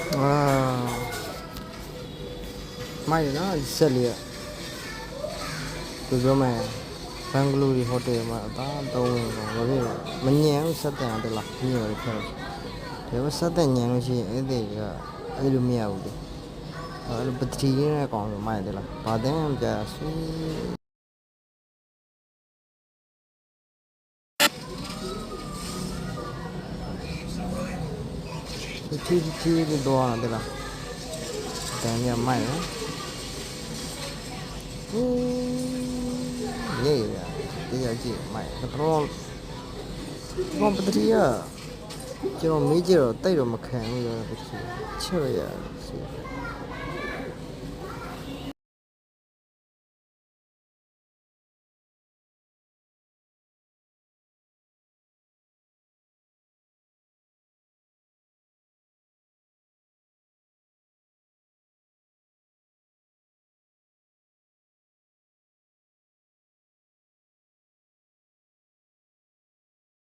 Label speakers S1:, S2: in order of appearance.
S1: မိုက်နော်ဆက်လေးပြောမယ်ဘန်ဂလိုရီဟိုတယ်မှာအသားသုံးဝင်ပေါ့ဘာဖြစ်လဲမညံဘူးဆက်တယ်တယ်လားညံတယ်ဖြစ်တယ်ဒါပေမဲ့ဆက်တယ်ညံလို့ရှိရင်အဲ့ဒီကအဲ့လိုမရဘူးလေအဲ့လိုပထရီနဲ့ကောင်းလို့မိုက်တယ်လားဘာတဲ့မှကြာဆွေးတီတော့တယ်လားတန်ရမိုက်နော်ရေးရတရားကြည့်မိုက်တော့ပထရီကကျွန်တော်မေးကြတော့တိတ်တော့မခံဘူးရောပထရီချွတ်ရ